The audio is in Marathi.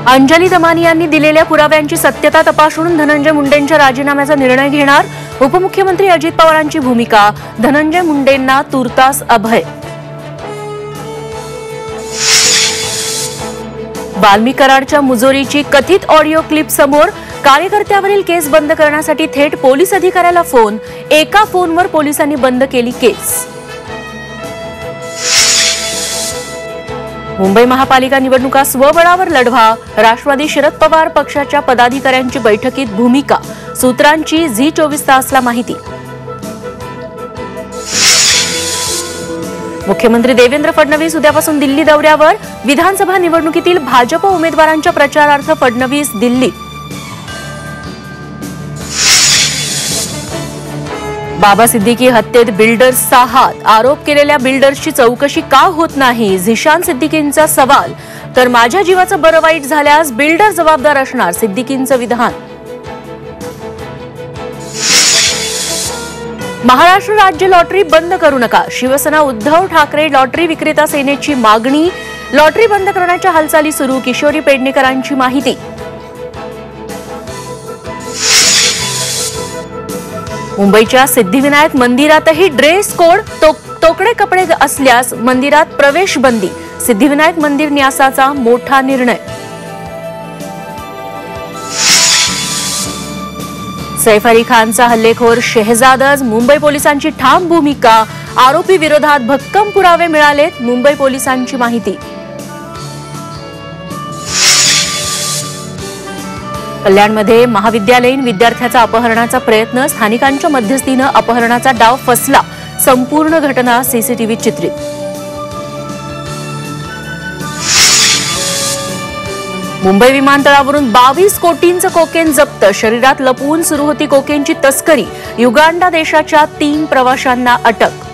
अंजली दमानी यांनी दिलेल्या पुराव्यांची सत्यता तपासून धनंजय मुंडेंच्या राजीनाम्याचा निर्णय घेणार. उपमुख्यमंत्री अजित पवारांची भूमिका. धनंजय मुंडेंना तुर्तास अभय. वाल्मी कराडच्या मुजोरीची कथित ऑडिओ क्लिप समोर. कार्यकर्त्यावरील केस बंद करण्यासाठी थेट पोलीस अधिकाऱ्याला फोन. एका फोनवर पोलिसांनी बंद केली केस. मुंबई महापालिका निवडणुका स्वबळावर लढवा. राष्ट्रवादी शरद पवार पक्षाच्या पदाधिकाऱ्यांची बैठकीत भूमिका. सूत्रांची झी24 तासला माहिती. मुख्यमंत्री देवेंद्र फडणवीस उद्यापासून दिल्ली दौऱ्यावर. विधानसभा निवडणुकीतील भाजप उमेदवारांच्या प्रचारार्थ फडणवीस दिल्लीत. बाबा सिद्दीकी हत्येत बिल्डर्सचा हात. आरोप केलेल्या बिल्डर्सची चौकशी का होत नाही. झिशान सिद्दीकींचा सवाल. तर माझ्या जीवाचं बरं वाईट झाल्यास बिल्डर जबाबदार असणार. सिद्दीकींचं विधान. महाराष्ट्र राज्य लॉटरी बंद करू नका. शिवसेना उद्धव ठाकरे लॉटरी विक्रेता सेनेची मागणी. लॉटरी बंद करण्याच्या हालचाली सुरू. किशोरी पेडणेकरांची माहिती. मुंबईच्या सिद्धिविनायक मंदिरातही ड्रेस कोड. तोकडे कपडे असल्यास मंदिरात प्रवेश बंदी. सिद्धिविनायक मंदिर न्यासाचा मोठा निर्णय. सैफ अली खानचा हल्लेखोर शेहजादच. मुंबई पोलिसांची ठाम भूमिका. आरोपी विरोधात भक्कम पुरावे मिळालेत. मुंबई पोलिसांची माहिती. कल्याणमध्ये महाविद्यालयीन विद्यार्थ्याचा अपहरणाचा प्रयत्न. स्थानिकांच्या मध्यस्थीनं अपहरणाचा डाव फसला. संपूर्ण घटना सीसीटीव्हीत चित्रित. मुंबई विमानतळावरून 22 कोटींचं कोकेन जप्त. शरीरात लपवून सुरू होती कोकेनची तस्करी. युगांडा देशाच्या 3 प्रवाशांना अटक.